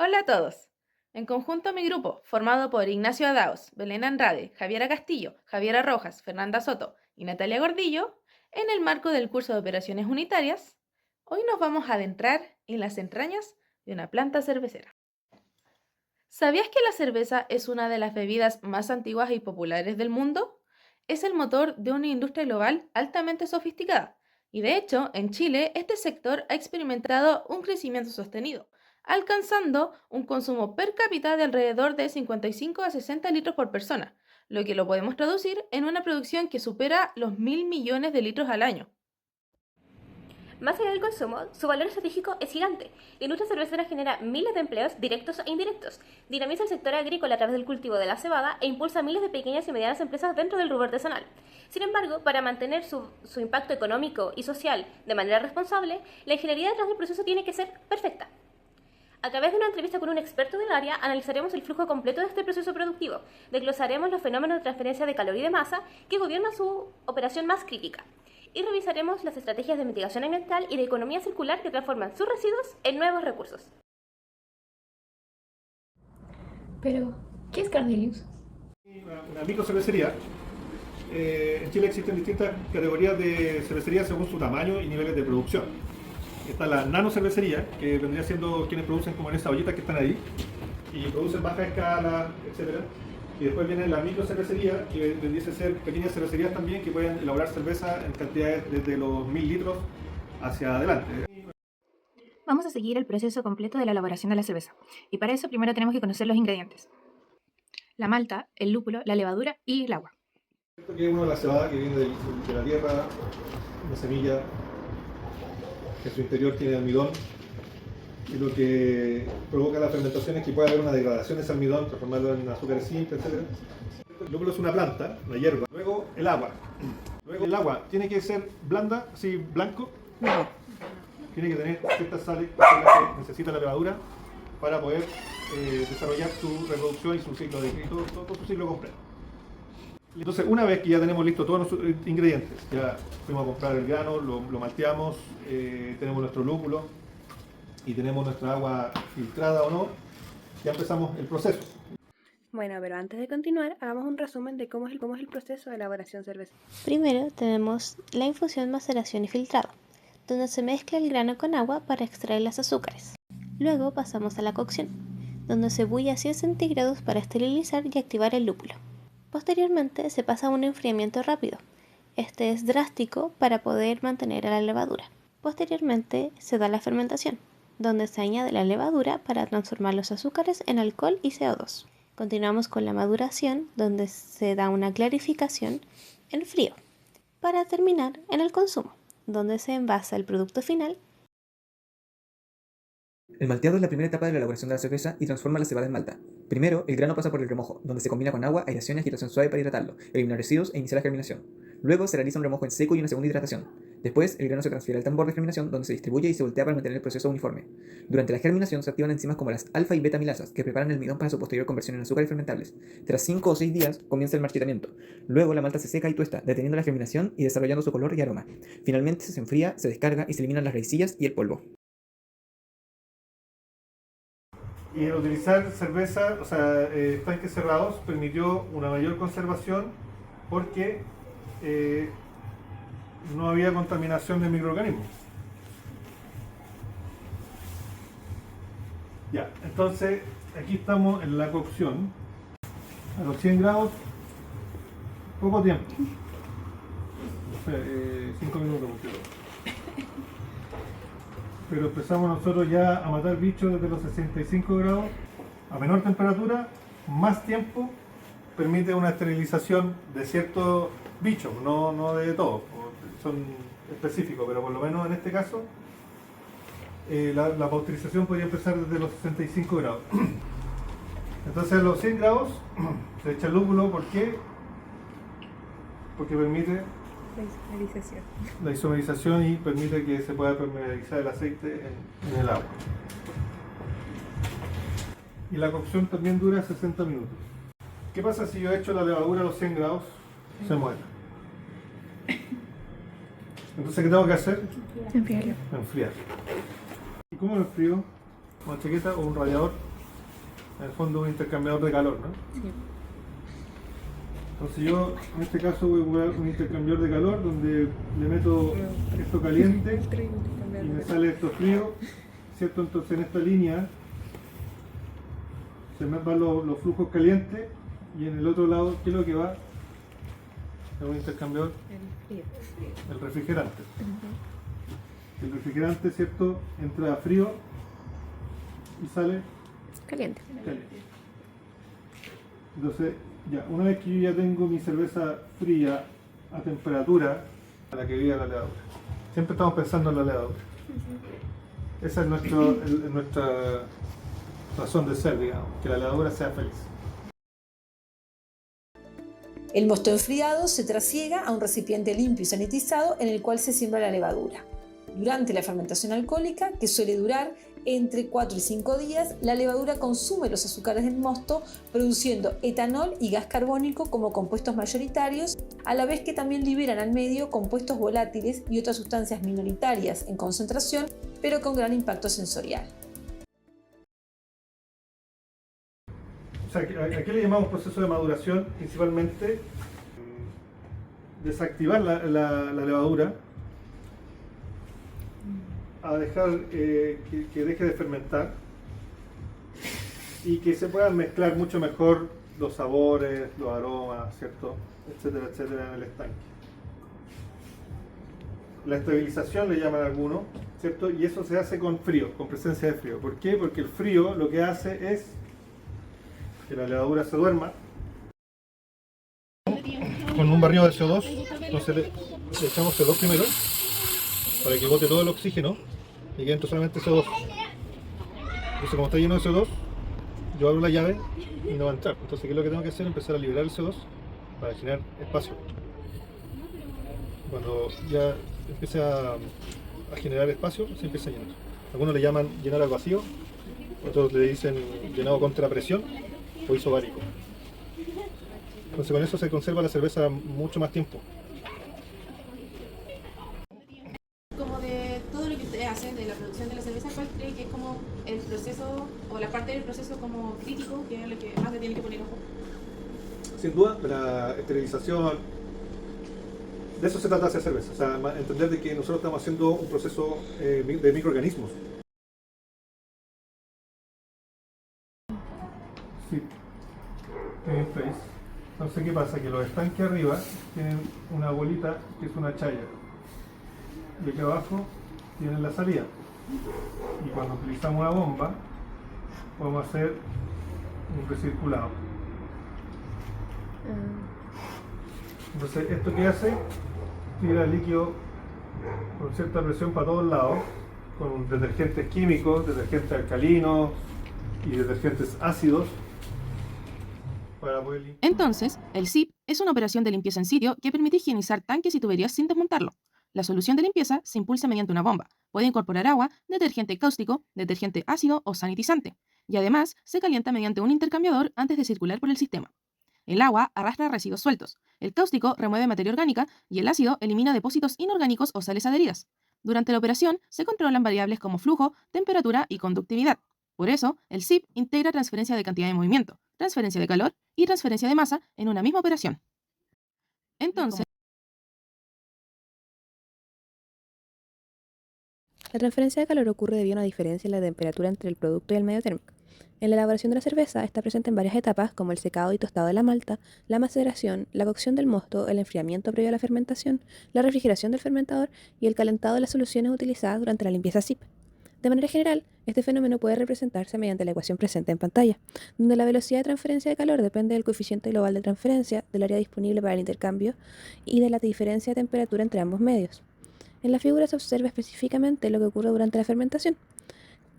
Hola a todos. En conjunto a mi grupo, formado por Ignacio Adaos, Belén Andrade, Javiera Castillo, Javiera Rojas, Fernanda Soto y Natalia Gordillo, en el marco del curso de operaciones unitarias, hoy nos vamos a adentrar en las entrañas de una planta cervecera. ¿Sabías que la cerveza es una de las bebidas más antiguas y populares del mundo? Es el motor de una industria global altamente sofisticada. Y de hecho, en Chile, este sector ha experimentado un crecimiento sostenido, alcanzando un consumo per cápita de alrededor de 55 a 60 litros por persona, lo que lo podemos traducir en una producción que supera los 1.000 millones de litros al año. Más allá del consumo, su valor estratégico es gigante. La industria cervecera genera miles de empleos directos e indirectos, dinamiza el sector agrícola a través del cultivo de la cebada e impulsa a miles de pequeñas y medianas empresas dentro del rubro artesanal. Sin embargo, para mantener su impacto económico y social de manera responsable, la ingeniería detrás del proceso tiene que ser perfecta. A través de una entrevista con un experto del área, analizaremos el flujo completo de este proceso productivo, desglosaremos los fenómenos de transferencia de calor y de masa que gobiernan su operación más crítica, y revisaremos las estrategias de mitigación ambiental y de economía circular que transforman sus residuos en nuevos recursos. Pero, ¿qué es Cardelius? Una microcervecería. En Chile existen distintas categorías de cervecería según su tamaño y niveles de producción. Está la nano cervecería, que vendría siendo quienes producen como en esas ollitas que están ahí, y producen baja escala, etc. Y después viene la micro cervecería, que vendría a ser pequeñas cervecerías también, que pueden elaborar cerveza en cantidades desde los 1000 litros hacia adelante. Vamos a seguir el proceso completo de la elaboración de la cerveza. Y para eso primero tenemos que conocer los ingredientes. La malta, el lúpulo, la levadura y el agua. Esto que es uno de la cebada que viene de la tierra, una semilla, que en su interior tiene almidón, y lo que provoca la fermentación es que puede haber una degradación de ese almidón, transformarlo en azúcares simples, etc. El lúpulo es una planta, una hierba. Luego el agua. Luego el agua tiene que ser blanda, así blanco. No. Tiene que tener ciertas sales que necesita la levadura para poder desarrollar su reproducción y su ciclo de todo su ciclo completo. Entonces, una vez que ya tenemos listo todos nuestros ingredientes, ya fuimos a comprar el grano, lo malteamos, tenemos nuestro lúpulo y tenemos nuestra agua filtrada o no, ya empezamos el proceso. Bueno, pero antes de continuar, hagamos un resumen de cómo es el proceso de elaboración cervecera. Primero tenemos la infusión, maceración y filtrado, donde se mezcla el grano con agua para extraer los azúcares. Luego pasamos a la cocción, donde se bulle a 100 centígrados para esterilizar y activar el lúpulo. Posteriormente se pasa a un enfriamiento rápido. Este es drástico para poder mantener a la levadura. Posteriormente se da la fermentación, donde se añade la levadura para transformar los azúcares en alcohol y CO2. Continuamos con la maduración, donde se da una clarificación en frío, para terminar en el consumo, donde se envasa el producto final. El malteado es la primera etapa de la elaboración de la cerveza y transforma la cebada en malta. Primero, el grano pasa por el remojo, donde se combina con agua, aireación y agitación suave para hidratarlo, eliminar residuos e iniciar la germinación. Luego se realiza un remojo en seco y una segunda hidratación. Después, el grano se transfiere al tambor de germinación, donde se distribuye y se voltea para mantener el proceso uniforme. Durante la germinación se activan enzimas como las alfa y beta milasas, que preparan el almidón para su posterior conversión en azúcares fermentables. Tras 5 o 6 días comienza el marchitamiento. Luego la malta se seca y tuesta, deteniendo la germinación y desarrollando su color y aroma. Finalmente se enfría, se descarga y se eliminan las raicillas y el polvo. Y el utilizar cerveza, o sea, tanques cerrados, permitió una mayor conservación porque no había contaminación de microorganismos. Ya, entonces aquí estamos en la cocción a los 100 grados, poco tiempo, no sé, 5 minutos completo. Pero empezamos nosotros ya a matar bichos desde los 65 grados a menor temperatura, más tiempo, permite una esterilización de ciertos bichos, no de todos, son específicos, pero por lo menos en este caso la pasteurización podría empezar desde los 65 grados. Entonces a los 100 grados se echa el lúpulo, ¿por qué? Porque permite la isomerización y permite que se pueda permeabilizar el aceite en el agua. Y la cocción también dura 60 minutos. ¿Qué pasa si yo echo la levadura a los 100 grados? Se muere. Entonces, ¿qué tengo que hacer? Enfriarlo. Enfriar. ¿Y cómo lo enfrío? ¿Una chaqueta o un radiador? En el fondo un intercambiador de calor, ¿no? Entonces yo en este caso voy a ocupar un intercambiador de calor donde le meto esto caliente y me sale esto frío, ¿cierto? Entonces en esta línea se me van los flujos calientes y en el otro lado, ¿qué es lo que va? Es un intercambiador, el refrigerante. El refrigerante, ¿cierto? Entra a frío y sale Caliente. caliente. Entonces, ya, una vez que yo ya tengo mi cerveza fría a temperatura a la que vive la levadura. Siempre estamos pensando en la levadura. Esa es nuestra razón de ser, digamos, que la levadura sea feliz. El mosto enfriado se trasiega a un recipiente limpio y sanitizado en el cual se siembra la levadura. Durante la fermentación alcohólica, que suele durar entre 4 y 5 días, la levadura consume los azúcares del mosto, produciendo etanol y gas carbónico como compuestos mayoritarios, a la vez que también liberan al medio compuestos volátiles y otras sustancias minoritarias en concentración, pero con gran impacto sensorial. O sea, ¿a qué le llamamos proceso de maduración? Principalmente desactivar la levadura, a dejar que deje de fermentar y que se puedan mezclar mucho mejor los sabores, los aromas, ¿cierto? Etcétera, etcétera, en el estanque. La estabilización le llaman algunos, ¿cierto? Y eso se hace con frío, con presencia de frío. ¿Por qué? Porque el frío lo que hace es que la levadura se duerma con un barrido de CO2. Entonces le echamos CO2 primero para que bote todo el oxígeno y quede dentro solamente CO2. Entonces, como está lleno de CO2, yo abro la llave y no va a entrar. Entonces, ¿qué es lo que tengo que hacer? Empezar a liberar el CO2 para generar espacio. Cuando ya empiece a generar espacio, se empieza a llenar. Algunos le llaman llenar al vacío, otros le dicen llenado contra presión o isobárico. Entonces, con eso se conserva la cerveza mucho más tiempo. Como de todo lo que ustedes hacen de la producción de la cerveza, ¿cuál cree que es como el proceso o la parte del proceso como crítico, que es lo que más le tiene que poner ojo? Sin duda, la esterilización, de eso se trata de hacer cerveza, o sea, entender de que nosotros estamos haciendo un proceso de microorganismos. Sí, entonces, ¿qué pasa? Que los estanques arriba tienen una bolita que es una chaya y aquí abajo tienen la salida, y cuando utilizamos una bomba podemos hacer un recirculado. Entonces, ¿esto qué hace? Tira líquido con cierta presión para todos lados, con detergentes químicos, detergentes alcalinos y detergentes ácidos para poder limpiar. Entonces, el SIP es una operación de limpieza en sitio que permite higienizar tanques y tuberías sin desmontarlo. La solución de limpieza se impulsa mediante una bomba. Puede incorporar agua, detergente cáustico, detergente ácido o sanitizante. Y además, se calienta mediante un intercambiador antes de circular por el sistema. El agua arrastra residuos sueltos, el cáustico remueve materia orgánica y el ácido elimina depósitos inorgánicos o sales adheridas. Durante la operación se controlan variables como flujo, temperatura y conductividad. Por eso, el SIP integra transferencia de cantidad de movimiento, transferencia de calor y transferencia de masa en una misma operación. Entonces, La transferencia de calor ocurre debido a una diferencia en la temperatura entre el producto y el medio térmico. En la elaboración de la cerveza está presente en varias etapas como el secado y tostado de la malta, la maceración, la cocción del mosto, el enfriamiento previo a la fermentación, la refrigeración del fermentador y el calentado de las soluciones utilizadas durante la limpieza SIP. De manera general, este fenómeno puede representarse mediante la ecuación presente en pantalla, donde la velocidad de transferencia de calor depende del coeficiente global de transferencia, del área disponible para el intercambio y de la diferencia de temperatura entre ambos medios. En la figura se observa específicamente lo que ocurre durante la fermentación.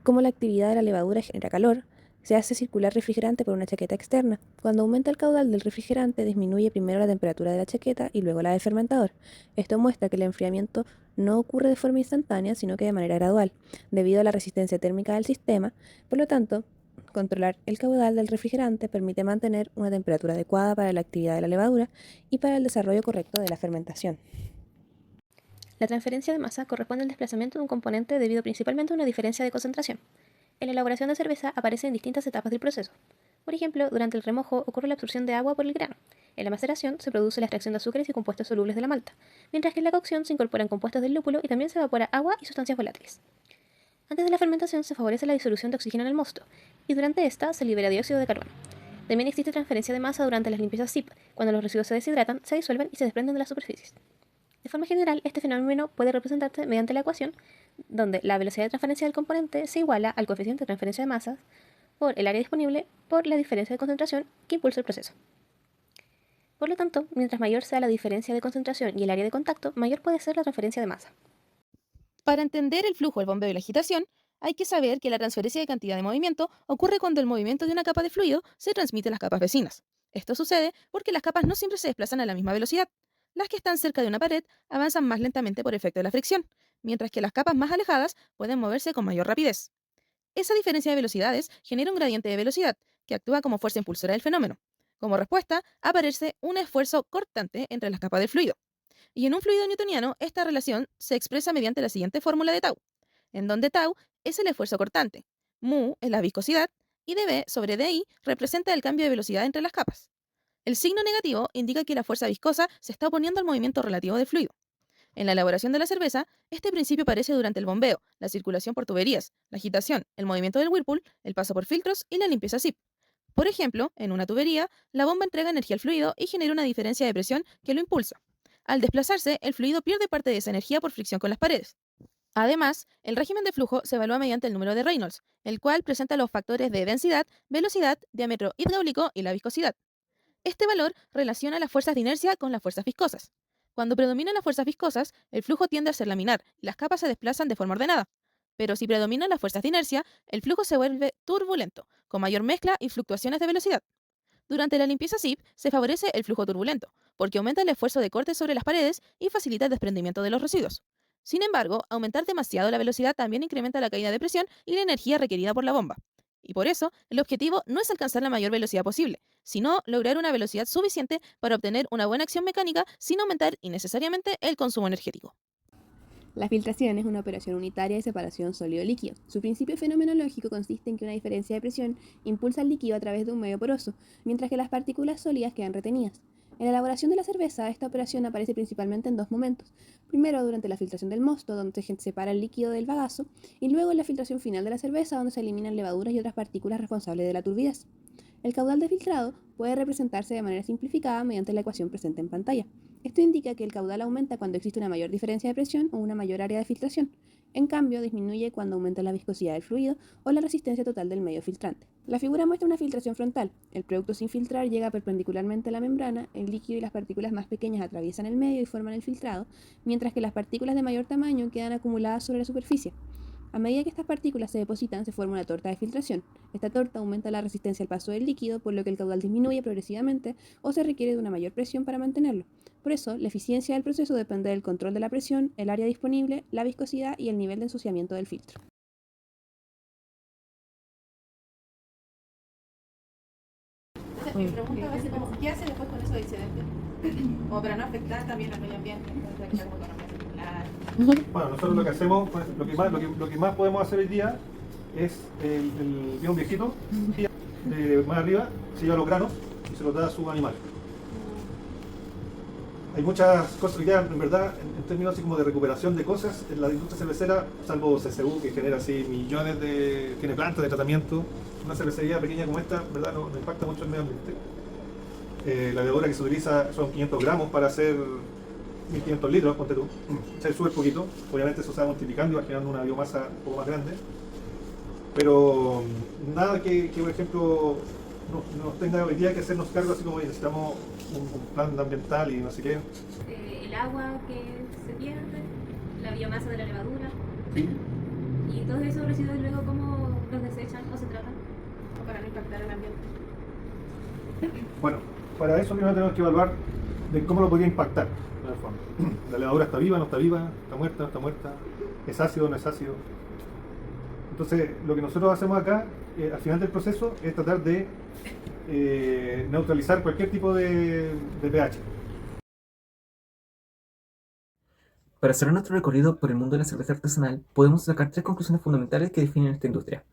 Como la actividad de la levadura genera calor, se hace circular refrigerante por una chaqueta externa. Cuando aumenta el caudal del refrigerante, disminuye primero la temperatura de la chaqueta y luego la del fermentador. Esto muestra que el enfriamiento no ocurre de forma instantánea, sino que de manera gradual, debido a la resistencia térmica del sistema. Por lo tanto, controlar el caudal del refrigerante permite mantener una temperatura adecuada para la actividad de la levadura y para el desarrollo correcto de la fermentación. La transferencia de masa corresponde al desplazamiento de un componente debido principalmente a una diferencia de concentración. En la elaboración de cerveza aparecen distintas etapas del proceso. Por ejemplo, durante el remojo ocurre la absorción de agua por el grano. En la maceración se produce la extracción de azúcares y compuestos solubles de la malta, mientras que en la cocción se incorporan compuestos del lúpulo y también se evapora agua y sustancias volátiles. Antes de la fermentación se favorece la disolución de oxígeno en el mosto, y durante esta se libera dióxido de carbono. También existe transferencia de masa durante las limpiezas SIP, cuando los residuos se deshidratan, se disuelven y se desprenden de las superficies. De forma general, este fenómeno puede representarse mediante la ecuación, donde la velocidad de transferencia del componente se iguala al coeficiente de transferencia de masas por el área disponible por la diferencia de concentración que impulsa el proceso. Por lo tanto, mientras mayor sea la diferencia de concentración y el área de contacto, mayor puede ser la transferencia de masa. Para entender el flujo, el bombeo y la agitación, hay que saber que la transferencia de cantidad de movimiento ocurre cuando el movimiento de una capa de fluido se transmite a las capas vecinas. Esto sucede porque las capas no siempre se desplazan a la misma velocidad. Las que están cerca de una pared avanzan más lentamente por efecto de la fricción, mientras que las capas más alejadas pueden moverse con mayor rapidez. Esa diferencia de velocidades genera un gradiente de velocidad, que actúa como fuerza impulsora del fenómeno. Como respuesta, aparece un esfuerzo cortante entre las capas del fluido. Y en un fluido newtoniano, esta relación se expresa mediante la siguiente fórmula de tau, en donde tau es el esfuerzo cortante, mu es la viscosidad, y dB sobre di representa el cambio de velocidad entre las capas. El signo negativo indica que la fuerza viscosa se está oponiendo al movimiento relativo del fluido. En la elaboración de la cerveza, este principio aparece durante el bombeo, la circulación por tuberías, la agitación, el movimiento del whirlpool, el paso por filtros y la limpieza SIP. Por ejemplo, en una tubería, la bomba entrega energía al fluido y genera una diferencia de presión que lo impulsa. Al desplazarse, el fluido pierde parte de esa energía por fricción con las paredes. Además, el régimen de flujo se evalúa mediante el número de Reynolds, el cual presenta los factores de densidad, velocidad, diámetro hidráulico y la viscosidad. Este valor relaciona las fuerzas de inercia con las fuerzas viscosas. Cuando predominan las fuerzas viscosas, el flujo tiende a ser laminar y las capas se desplazan de forma ordenada. Pero si predominan las fuerzas de inercia, el flujo se vuelve turbulento, con mayor mezcla y fluctuaciones de velocidad. Durante la limpieza SIP se favorece el flujo turbulento, porque aumenta el esfuerzo de corte sobre las paredes y facilita el desprendimiento de los residuos. Sin embargo, aumentar demasiado la velocidad también incrementa la caída de presión y la energía requerida por la bomba. Y por eso, el objetivo no es alcanzar la mayor velocidad posible, sino lograr una velocidad suficiente para obtener una buena acción mecánica sin aumentar innecesariamente el consumo energético. La filtración es una operación unitaria de separación sólido-líquido. Su principio fenomenológico consiste en que una diferencia de presión impulsa el líquido a través de un medio poroso, mientras que las partículas sólidas quedan retenidas. En la elaboración de la cerveza, esta operación aparece principalmente en dos momentos. Primero, durante la filtración del mosto, donde se separa el líquido del bagazo, y luego en la filtración final de la cerveza, donde se eliminan levaduras y otras partículas responsables de la turbidez. El caudal de filtrado puede representarse de manera simplificada mediante la ecuación presente en pantalla. Esto indica que el caudal aumenta cuando existe una mayor diferencia de presión o una mayor área de filtración. En cambio, disminuye cuando aumenta la viscosidad del fluido o la resistencia total del medio filtrante. La figura muestra una filtración frontal. El producto sin filtrar llega perpendicularmente a la membrana, el líquido y las partículas más pequeñas atraviesan el medio y forman el filtrado, mientras que las partículas de mayor tamaño quedan acumuladas sobre la superficie. A medida que estas partículas se depositan, se forma una torta de filtración. Esta torta aumenta la resistencia al paso del líquido, por lo que el caudal disminuye progresivamente o se requiere de una mayor presión para mantenerlo. Por eso, la eficiencia del proceso depende del control de la presión, el área disponible, la viscosidad y el nivel de ensuciamiento del filtro. Mi pregunta va a ser como, ¿qué hace después con esos excedentes? Como para no afectar también al medio ambiente, como economía circular. Bueno, nosotros lo que hacemos, pues, lo que más podemos hacer hoy día es vi un viejito de más arriba, se lleva los granos y se los da a sus animales. Hay muchas cosas que ya, en verdad, en términos así como de recuperación de cosas, en la industria cervecera, salvo CCU, que genera así millones tiene plantas de tratamiento, una cervecería pequeña como esta, en verdad, no impacta mucho el medio ambiente. La levadura que se utiliza son 500 gramos para hacer 1500 litros, ponte tú. Es súper poquito, obviamente eso se va multiplicando y va generando una biomasa un poco más grande. Pero nada que por ejemplo, no tenga hoy día que hacernos cargo así como necesitamos un plan ambiental y no sé qué. El agua que se pierde, la biomasa de la levadura. Sí. Y todos esos residuos luego cómo los desechan o se tratan. O para no impactar el ambiente. Bueno, para eso primero tenemos que evaluar de cómo lo podría impactar en el fondo. La levadura está viva, no está viva, está muerta, no está muerta, es ácido, no es ácido. Entonces, lo que nosotros hacemos acá, al final del proceso, es tratar de neutralizar cualquier tipo de pH. Para cerrar nuestro recorrido por el mundo de la cerveza artesanal, podemos sacar tres conclusiones fundamentales que definen esta industria.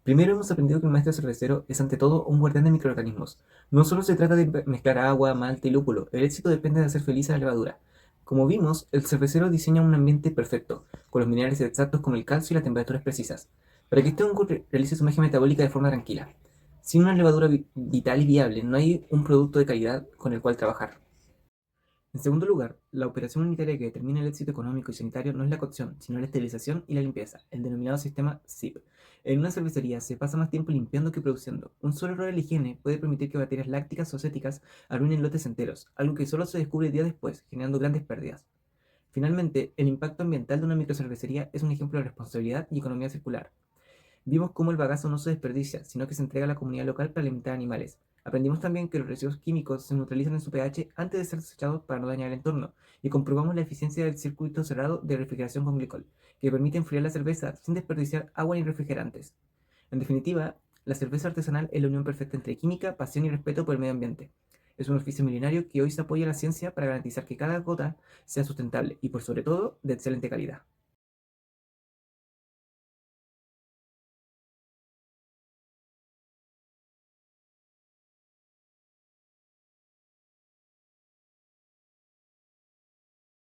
Primero hemos aprendido que el maestro cervecero es ante todo un guardián de microorganismos. No solo se trata de mezclar agua, malta y lúpulo, el éxito depende de hacer feliz a la levadura. Como vimos, el cervecero diseña un ambiente perfecto, con los minerales exactos como el calcio y las temperaturas precisas, para que este hongo realice su magia metabólica de forma tranquila. Sin una levadura vital y viable, no hay un producto de calidad con el cual trabajar. En segundo lugar, la operación unitaria que determina el éxito económico y sanitario no es la cocción, sino la esterilización y la limpieza, el denominado sistema SIP. En una cervecería se pasa más tiempo limpiando que produciendo. Un solo error en la higiene puede permitir que bacterias lácticas o céticas arruinen lotes enteros, algo que solo se descubre días después, generando grandes pérdidas. Finalmente, el impacto ambiental de una microcervecería es un ejemplo de responsabilidad y economía circular. Vimos cómo el bagazo no se desperdicia, sino que se entrega a la comunidad local para alimentar animales. Aprendimos también que los residuos químicos se neutralizan en su pH antes de ser desechados para no dañar el entorno, y comprobamos la eficiencia del circuito cerrado de refrigeración con glicol, que permite enfriar la cerveza sin desperdiciar agua ni refrigerantes. En definitiva, la cerveza artesanal es la unión perfecta entre química, pasión y respeto por el medio ambiente. Es un oficio milenario que hoy se apoya a la ciencia para garantizar que cada gota sea sustentable y, por sobre todo, de excelente calidad.